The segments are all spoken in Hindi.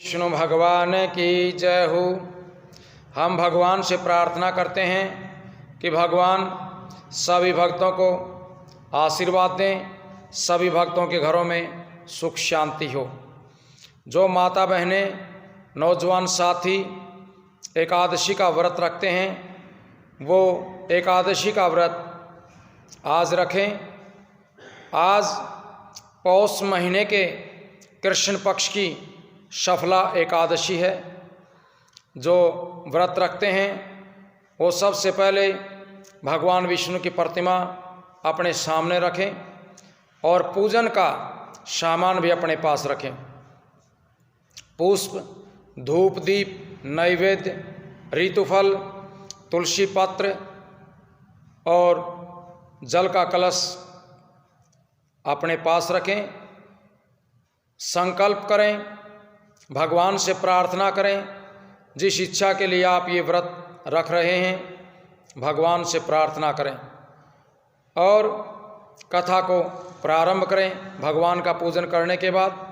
विष्णु भगवान की जय हो। हम भगवान से प्रार्थना करते हैं कि भगवान सभी भक्तों को आशीर्वाद दें, सभी भक्तों के घरों में सुख शांति हो। जो माता बहनें, नौजवान साथी एकादशी का व्रत रखते हैं वो एकादशी का व्रत आज रखें। आज पौष महीने के कृष्ण पक्ष की सफला एकादशी है। जो व्रत रखते हैं वो सबसे पहले भगवान विष्णु की प्रतिमा अपने सामने रखें और पूजन का सामान भी अपने पास रखें। पुष्प, धूप, दीप, नैवेद्य, ऋतुफल, तुलसी पत्र और जल का कलश अपने पास रखें। संकल्प करें, भगवान से प्रार्थना करें। जिस इच्छा के लिए आप ये व्रत रख रहे हैं भगवान से प्रार्थना करें और कथा को प्रारंभ करें। भगवान का पूजन करने के बाद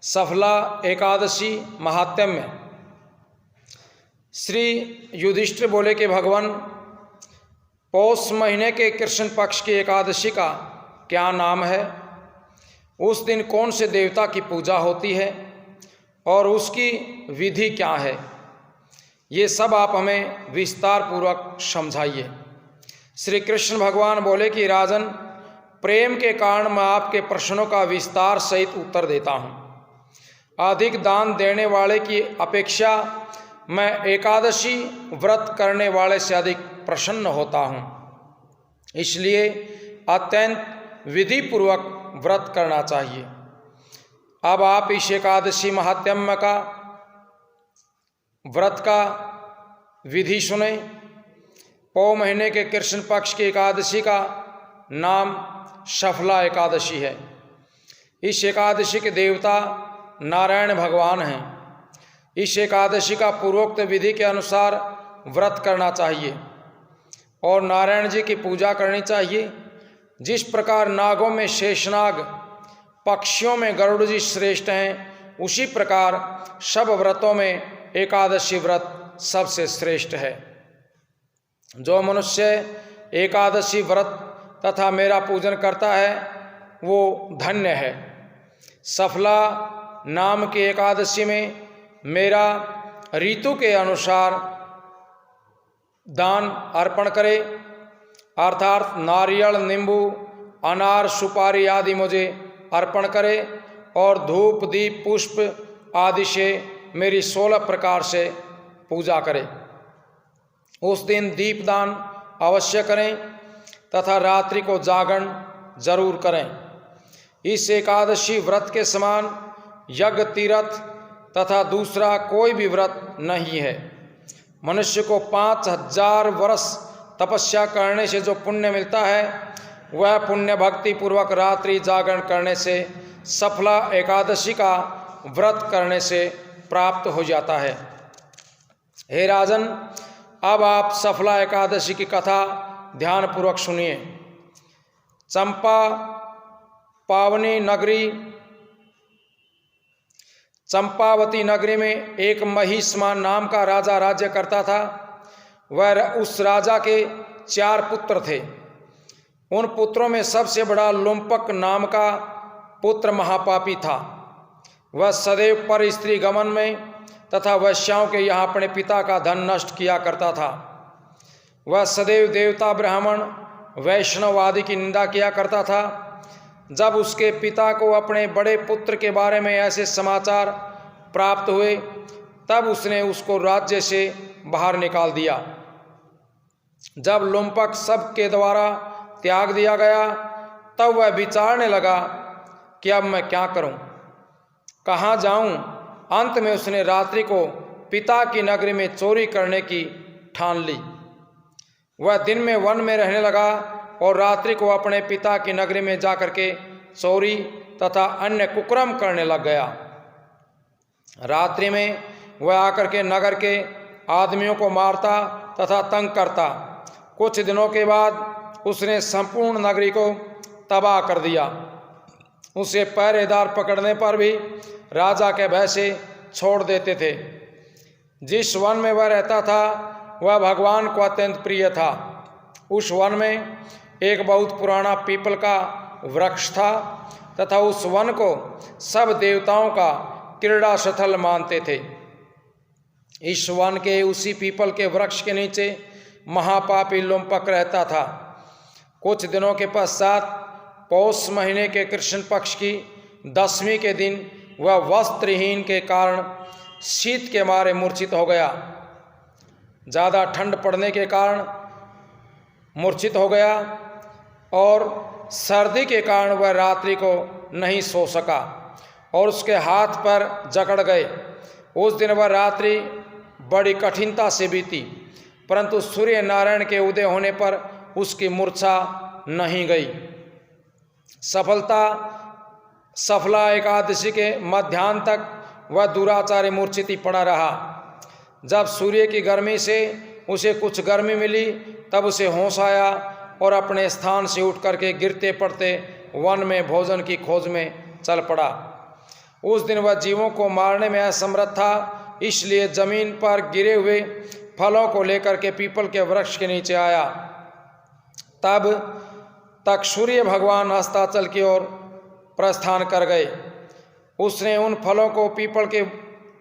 सफला एकादशी महात्म्य में श्री युधिष्ठिर बोले कि भगवान, पौष महीने के कृष्ण पक्ष की एकादशी का क्या नाम है? उस दिन कौन से देवता की पूजा होती है और उसकी विधि क्या है? ये सब आप हमें विस्तार पूर्वक समझाइए। श्री कृष्ण भगवान बोले कि राजन, प्रेम के कारण मैं आपके प्रश्नों का विस्तार सहित उत्तर देता हूँ। अधिक दान देने वाले की अपेक्षा मैं एकादशी व्रत करने वाले से अधिक प्रसन्न होता हूँ। इसलिए अत्यंत विधि पूर्वक व्रत करना चाहिए। अब आप इस एकादशी महात्म्य का व्रत का विधि सुने। पौ महीने के कृष्ण पक्ष की एकादशी का नाम सफला एकादशी है। इस एकादशी के देवता नारायण भगवान हैं। इस एकादशी का पूर्वोक्त विधि के अनुसार व्रत करना चाहिए और नारायण जी की पूजा करनी चाहिए। जिस प्रकार नागों में शेषनाग, पक्षियों में गरुड़ जी श्रेष्ठ हैं, उसी प्रकार सब व्रतों में एकादशी व्रत सबसे श्रेष्ठ है। जो मनुष्य एकादशी व्रत तथा मेरा पूजन करता है वो धन्य है। सफला नाम की एकादशी में मेरा ऋतु के अनुसार दान अर्पण करे, अर्थात नारियल, नींबू, अनार, सुपारी आदि मुझे अर्पण करे और धूप, दीप, पुष्प आदि से मेरी 16 प्रकार से पूजा करें। उस दिन दीपदान अवश्य करें तथा रात्रि को जागरण जरूर करें। इस एकादशी व्रत के समान यज्ञ, तीर्थ तथा दूसरा कोई भी व्रत नहीं है। मनुष्य को 5000 वर्ष तपस्या करने से जो पुण्य मिलता है वह पुण्य भक्ति पूर्वक रात्रि जागरण करने से, सफला एकादशी का व्रत करने से प्राप्त हो जाता है। हे राजन, अब आप सफला एकादशी की कथा ध्यानपूर्वक सुनिए। चंपा पावनी नगरी, चंपावती नगरी में एक महिष्मान नाम का राजा राज्य करता था। वह उस राजा के 4 पुत्र थे। उन पुत्रों में सबसे बड़ा लुम्पक नाम का पुत्र महापापी था। वह सदैव पर स्त्री गमन में तथा वैश्याओं के यहाँ अपने पिता का धन नष्ट किया करता था। वह सदैव देवता, ब्राह्मण, वैष्णव आदि की निंदा किया करता था। जब उसके पिता को अपने बड़े पुत्र के बारे में ऐसे समाचार प्राप्त हुए तब उसने उसको राज्य से बाहर निकाल दिया। जब लुम्पक सबके द्वारा त्याग दिया गया तब वह विचारने लगा कि अब मैं क्या करूं, कहाँ जाऊं। अंत में उसने रात्रि को पिता की नगरी में चोरी करने की ठान ली। वह दिन में वन में रहने लगा और रात्रि को अपने पिता की नगरी में जाकर के चोरी तथा अन्य कुकर्म करने लग गया। रात्रि में वह आकर के नगर के आदमियों को मारता तथा तंग करता। कुछ दिनों के बाद उसने संपूर्ण नगरी को तबाह कर दिया। उसे पहरेदार पकड़ने पर भी राजा के भय से छोड़ देते थे। जिस वन में वह रहता था वह भगवान को अत्यंत प्रिय था। उस वन में एक बहुत पुराना पीपल का वृक्ष था तथा उस वन को सब देवताओं का क्रीड़ा स्थल मानते थे। इस वन के उसी पीपल के वृक्ष के नीचे महापापी लोमपक रहता था। कुछ दिनों के पश्चात पौष महीने के कृष्ण पक्ष की 10वीं के दिन वह वस्त्रहीन के कारण शीत के मारे मूर्छित हो गया। ज़्यादा ठंड पड़ने के कारण मूर्छित हो गया और सर्दी के कारण वह रात्रि को नहीं सो सका और उसके हाथ पर जकड़ गए। उस दिन वह रात्रि बड़ी कठिनता से बीती, परंतु सूर्य नारायण के उदय होने पर उसकी मूर्छा नहीं गई। सफला एकादशी के मध्याह्न तक वह दुराचारी मूर्छित ही पड़ा रहा। जब सूर्य की गर्मी से उसे कुछ गर्मी मिली तब उसे होश आया और अपने स्थान से उठ करके गिरते पड़ते वन में भोजन की खोज में चल पड़ा। उस दिन वह जीवों को मारने में असमर्थ था, इसलिए जमीन पर गिरे हुए फलों को लेकर के पीपल के वृक्ष के नीचे आया। तब तक सूर्य भगवान अस्ताचल की ओर प्रस्थान कर गए। उसने उन फलों को पीपल के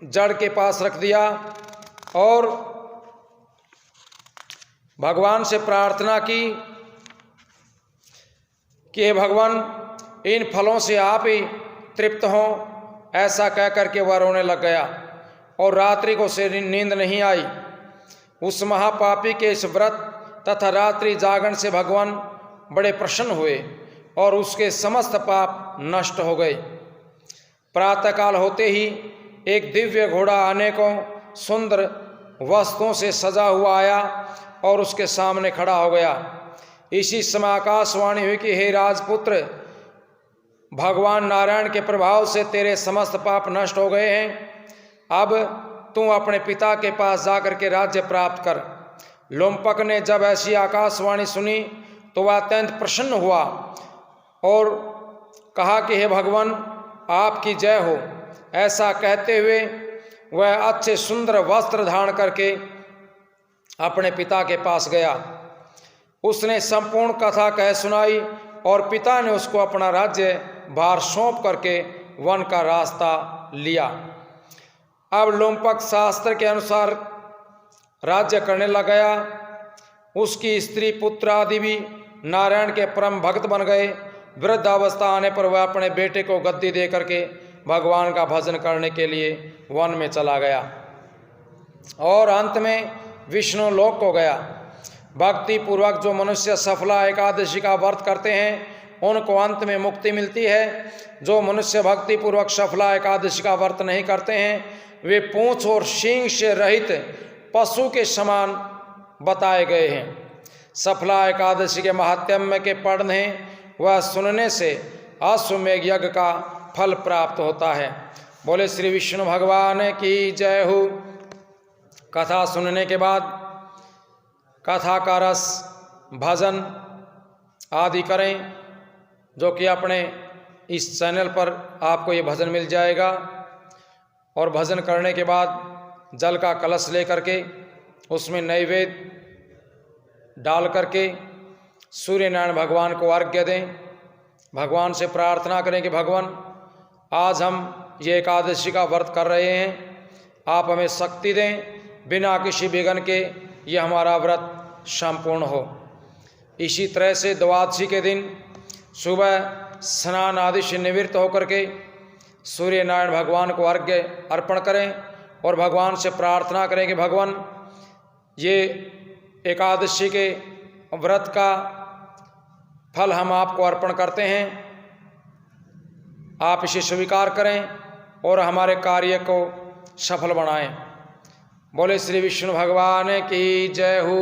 जड़ के पास रख दिया और भगवान से प्रार्थना की कि हे भगवान, इन फलों से आप ही तृप्त हों। ऐसा कह करके वह रोने लग गया और रात्रि को से नींद नहीं आई। उस महापापी के इस व्रत तथा रात्रि जागरण से भगवान बड़े प्रसन्न हुए और उसके समस्त पाप नष्ट हो गए। प्रातःकाल होते ही एक दिव्य घोड़ा अनेकों सुंदर वस्तुओं से सजा हुआ आया और उसके सामने खड़ा हो गया। इसी समय आकाशवाणी हुई कि हे राजपुत्र, भगवान नारायण के प्रभाव से तेरे समस्त पाप नष्ट हो गए हैं। अब तू अपने पिता के पास जाकर के राज्य प्राप्त कर। लोमपक ने जब ऐसी आकाशवाणी सुनी तो वह अत्यंत प्रसन्न हुआ और कहा कि हे भगवान, आपकी जय हो। ऐसा कहते हुए वह अच्छे सुंदर वस्त्र धारण करके अपने पिता के पास गया। उसने संपूर्ण कथा कह सुनाई और पिता ने उसको अपना राज्य भार सौंप करके वन का रास्ता लिया। अब लोमपक शास्त्र के अनुसार राज्य करने लग गया। उसकी स्त्री पुत्र आदि भी नारायण के परम भक्त बन गए। वृद्धावस्था आने पर वह अपने बेटे को गद्दी दे करके भगवान का भजन करने के लिए वन में चला गया और अंत में विष्णु लोक को गया। भक्ति पूर्वक जो मनुष्य सफला एकादशी का व्रत करते हैं उनको अंत में मुक्ति मिलती है। जो मनुष्य भक्ति पूर्वक सफला एकादशी का व्रत नहीं करते हैं वे पूंछ और सींग से रहित पशु के समान बताए गए हैं। सफला एकादशी के महात्म्य के पढ़ने व सुनने से अश्वमेघ यज्ञ का फल प्राप्त होता है। बोले श्री विष्णु भगवान की जय हो। कथा सुनने के बाद कथा का रस भजन आदि करें, जो कि अपने इस चैनल पर आपको ये भजन मिल जाएगा। और भजन करने के बाद जल का कलश लेकर के उसमें नैवेद्य डाल करके सूर्य नारायण भगवान को अर्घ्य दें। भगवान से प्रार्थना करें कि भगवान, आज हम ये एकादशी का व्रत कर रहे हैं, आप हमें शक्ति दें, बिना किसी विघ्न के ये हमारा व्रत संपूर्ण हो। इसी तरह से द्वादशी के दिन सुबह स्नान आदि से निवृत्त होकर के सूर्य नारायण भगवान को अर्घ्य अर्पण करें और भगवान से प्रार्थना करें कि भगवान, ये एकादशी के व्रत का फल हम आपको अर्पण करते हैं, आप इसे स्वीकार करें और हमारे कार्य को सफल बनाएं। बोले श्री विष्णु भगवान की जय हो।